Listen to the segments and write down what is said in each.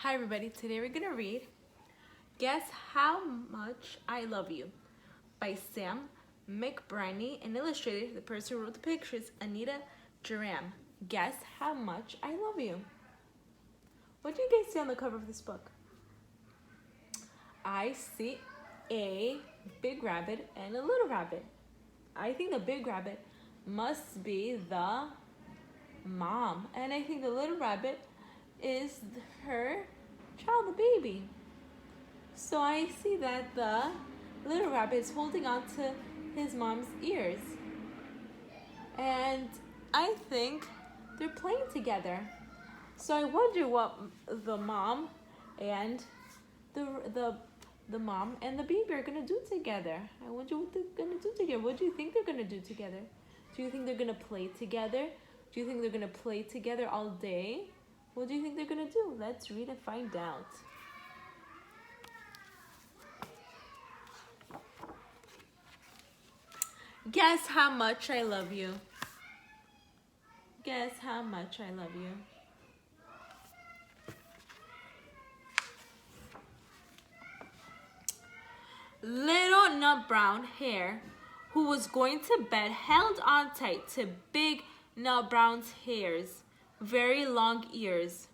Hi everybody, today we're gonna read Guess How Much I Love You by Sam McBriny and illustrated. The person who wrote the picture is Anita Duran. Guess How Much I Love You. What do you guys see on the cover of this book? I see a big rabbit and a little rabbit. I think the big rabbit must be the mom, and I think the little rabbit is her child, the baby. So I see that the little rabbit is holding on to his mom's ears, and I think they're playing together. So I wonder what the mom and the mom and the baby are gonna do together. I wonder what they're gonna do together. What do you think they're gonna do together? Do you think they're gonna play together? Do you think they're gonna play together all day? What do you think they're gonna do? Let's read and find out. Guess how much I love you. Guess how much I love you. Little nut brown hare, who was going to bed, held on tight to big nut brown's hair's very long ears.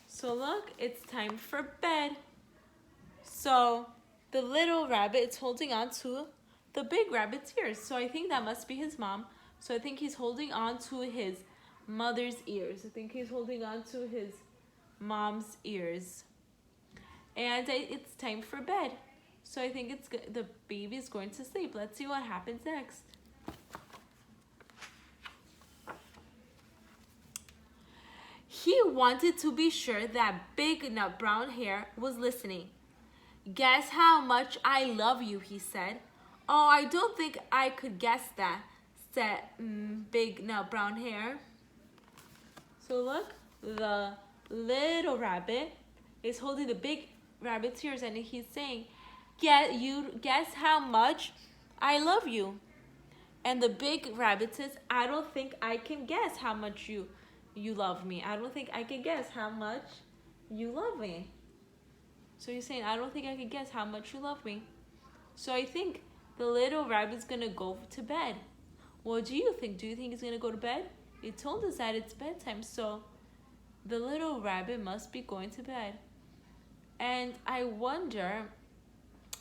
So look, it's time for bed. So the little rabbit is holding on to the big rabbit's ears. So I think that must be his mom. So I think he's holding on to his mother's ears. I think he's holding on to his mom's ears. And it's time for bed. So I think the baby is going to sleep. Let's see what happens next. He wanted to be sure that big nut brown hare was listening. Guess how much I love you, he said. Oh, I don't think I could guess that, said big nut brown hare. So look, the little rabbit is holding the big rabbit's ears and he's saying, guess how much I love you. And the big rabbit says, I don't think I can guess how much you love me. I don't think I can guess how much you love me. So he's saying, I don't think I can guess how much you love me. So I think the little rabbit's gonna go to bed. What do you think? Do you think he's gonna go to bed? He told us that it's bedtime, so the little rabbit must be going to bed. And I wonder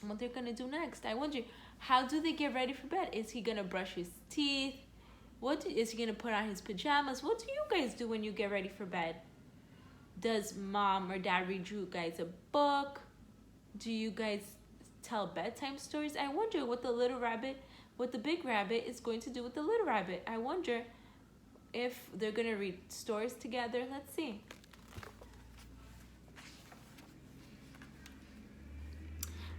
what they're gonna do next. I wonder, how do they get ready for bed? Is he gonna brush his teeth? Is he gonna put on his pajamas? What do you guys do when you get ready for bed? Does mom or dad read you guys a book? Do you guys tell bedtime stories? I wonder what the big rabbit is going to do with the little rabbit. I wonder if they're gonna read stories together. Let's see.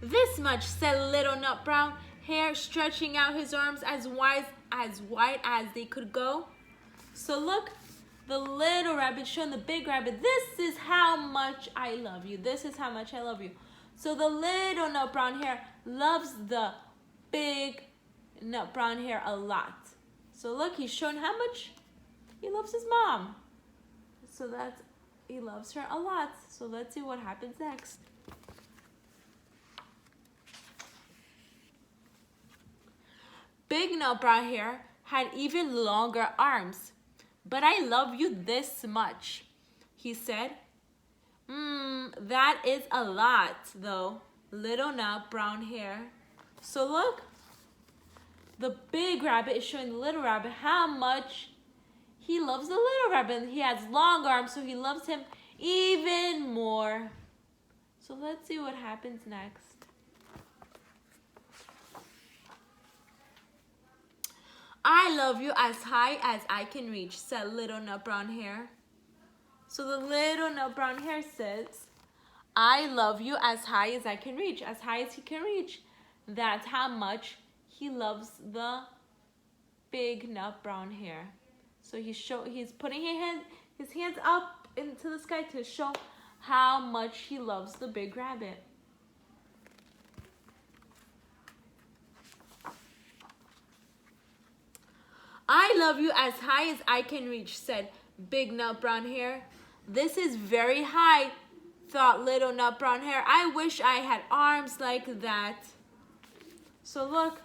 This much, said little nut brown hare, stretching out his arms as wide as they could go. So look, the little rabbit showing the big rabbit, this is how much I love you. This is how much I love you. So the little nut brown hare loves the big nut brown hare a lot. So look, he's showing how much he loves his mom. So he loves her a lot. So let's see what happens next. Big nut brown hare had even longer arms. But I love you this much, he said. That is a lot, though, little nut brown hare. So look, the big rabbit is showing the little rabbit how much he loves the little rabbit. He has long arms, so he loves him even more. So let's see what happens next. I love you as high as I can reach, said little nut brown hare. So the little nut brown hare says, I love you as high as I can reach, as high as he can reach. That's how much he loves the big nut brown hare. So he's putting his hands up into the sky to show how much he loves the big rabbit. I love you as high as I can reach, said big nut brown hare. This is very high, thought little nut brown hare. I wish I had arms like that. So look,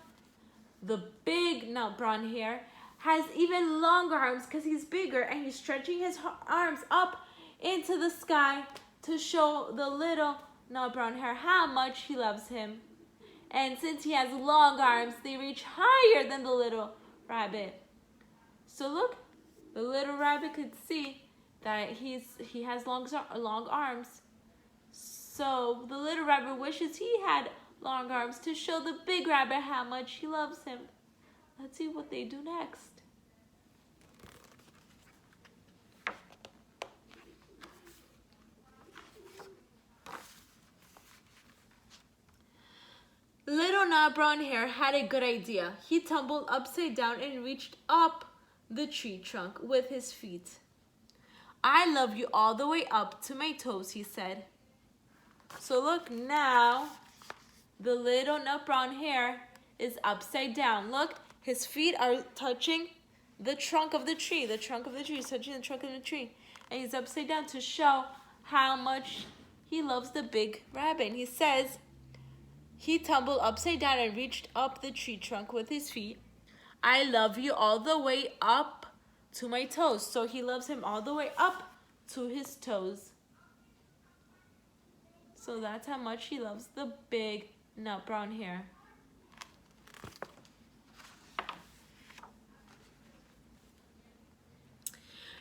the big nut brown hare has even longer arms because he's bigger, and he's stretching his arms up into the sky to show the little nut brown hare how much he loves him. And since he has long arms, they reach higher than the little rabbit. So look, the little rabbit could see that he has long arms. So the little rabbit wishes he had long arms to show the big rabbit how much he loves him. Let's see what they do next. Little nut brown hare had a good idea. He tumbled upside down and reached up the tree trunk with his feet. I love you all the way up to my toes, he said. So look, now the little nut brown hare is upside down. Look, his feet are touching the trunk of the tree. The trunk of the tree is touching the trunk of the tree. And he's upside down to show how much he loves the big rabbit. And he says, he tumbled upside down and reached up the tree trunk with his feet. I love you all the way up to my toes. So he loves him all the way up to his toes. So that's how much he loves the big nut brown hare.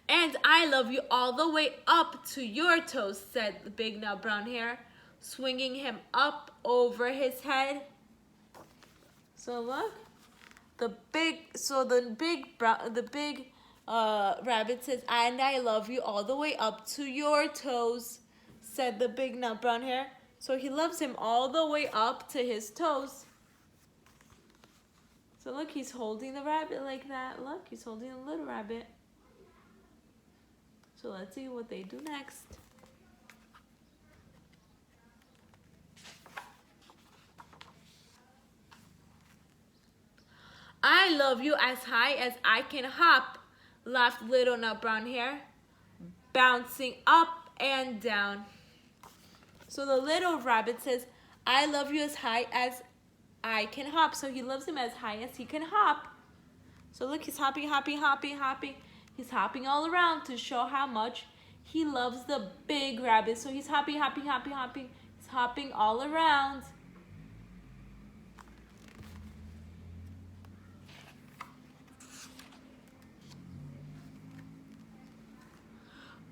And I love you all the way up to your toes, said the big nut brown hare, swinging him up over his head. So look, the big rabbit says, and I love you all the way up to your toes, said the big nut brown hare. So he loves him all the way up to his toes. So look, he's holding the rabbit like that. Look, he's holding the little rabbit. So let's see what they do next. I love you as high as I can hop, laughed little nut brown hare, bouncing up and down. So the little rabbit says, I love you as high as I can hop. So he loves him as high as he can hop. So look, he's hopping, hopping, hopping, hopping. He's hopping all around to show how much he loves the big rabbit. So he's hopping, hopping, hopping, hopping. He's hopping all around.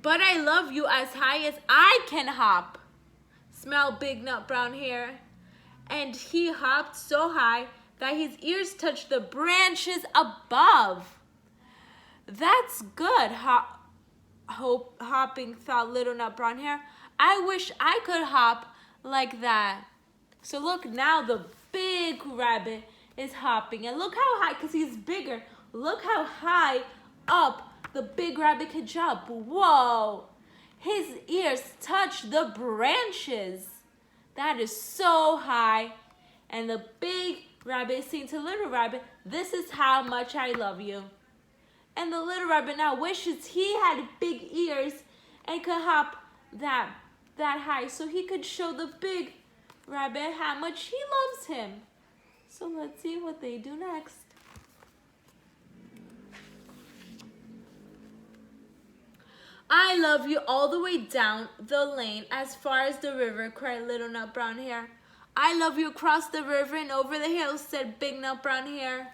But I love you as high as I can hop, smelled big nut brown hare. And he hopped so high that his ears touched the branches above. That's good, hopping, thought little nut brown hare. I wish I could hop like that. So look, now the big rabbit is hopping. And look how high, because he's bigger. Look how high up the big rabbit could jump. Whoa! His ears touch the branches. That is so high. And the big rabbit is saying to little rabbit, this is how much I love you. And the little rabbit now wishes he had big ears and could hop that high so he could show the big rabbit how much he loves him. So let's see what they do next. I love you all the way down the lane as far as the river, cried little nut brown hare. I love you across the river and over the hills, said big nut brown hare.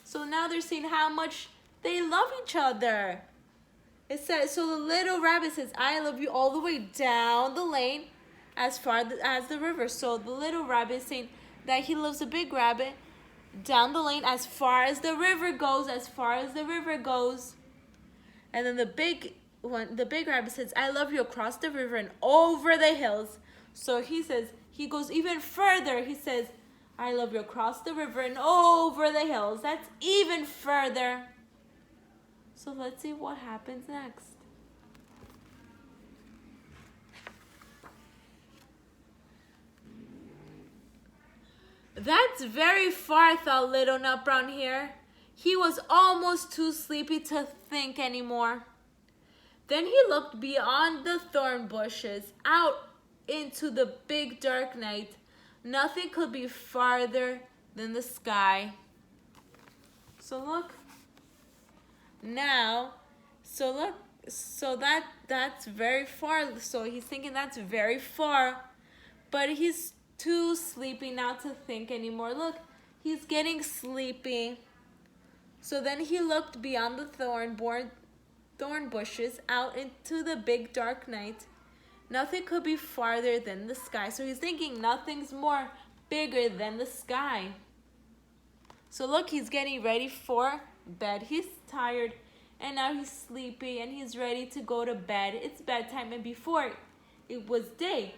So now they're saying how much they love each other. It says, so the little rabbit says, I love you all the way down the lane as far as the river. So the little rabbit is saying that he loves the big rabbit down the lane as far as the river goes, as far as the river goes. And then the big rabbit says, I love you across the river and over the hills. So he says, he goes even further. He says, I love you across the river and over the hills. That's even further. So let's see what happens next. That's very far, thought little nut brown hare. He was almost too sleepy to think anymore. Then he looked beyond the thorn bushes, out into the big dark night. Nothing could be farther than the sky. So look, now, so look, so that's very far. So he's thinking that's very far, but he's too sleepy now to think anymore. Look, he's getting sleepy. So then he looked beyond the thorn bushes out into the big dark night. Nothing could be farther than the sky. So he's thinking nothing's more bigger than the sky. So look, he's getting ready for bed. He's tired and now he's sleepy and he's ready to go to bed. It's bedtime, and before it was day.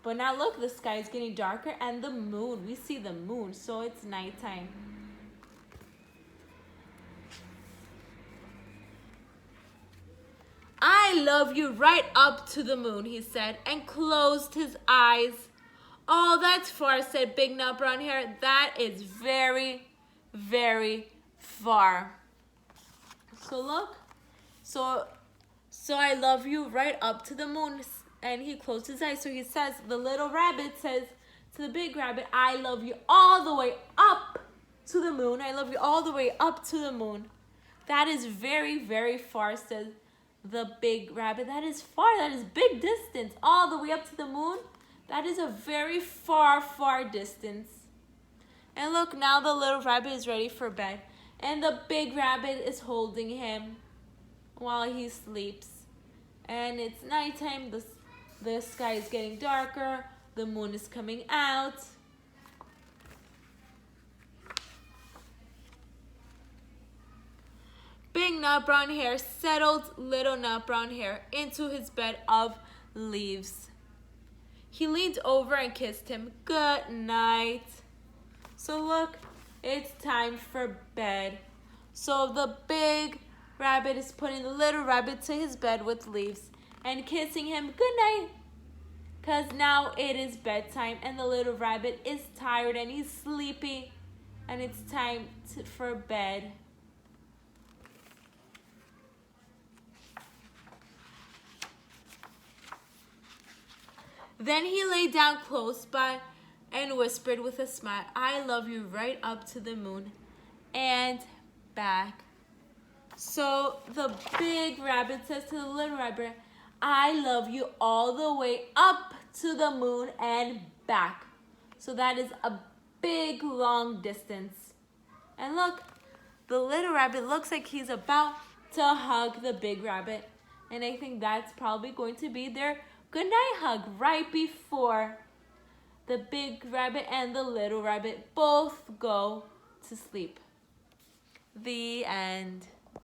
But now look, the sky is getting darker and the moon, we see the moon, so it's nighttime. I love you right up to the moon, he said, and closed his eyes. Oh, that's far, said Big Nut Brown Hair. That is very, very far. So look, so I love you right up to the moon. And he closed his eyes. So he says, the little rabbit says to the big rabbit, I love you all the way up to the moon. I love you all the way up to the moon. That is very, very far, says the big rabbit. That is far. That is big distance. All the way up to the moon. That is a very far, far distance. And look, now the little rabbit is ready for bed. And the big rabbit is holding him while he sleeps. And it's nighttime. The sky is getting darker. The moon is coming out. Big Nut Brown Hair settled Little Nut Brown Hair into his bed of leaves. He leaned over and kissed him. Good night. So look, it's time for bed. So the big rabbit is putting the little rabbit to his bed with leaves and kissing him good night. Because now it is bedtime and the little rabbit is tired and he's sleepy and it's time for bed. Then he lay down close by and whispered with a smile, I love you right up to the moon and back. So the big rabbit says to the little rabbit, I love you all the way up to the moon and back. So that is a big, long distance. And look, the little rabbit looks like he's about to hug the big rabbit. And I think that's probably going to be their goodnight hug right before the big rabbit and the little rabbit both go to sleep. The end.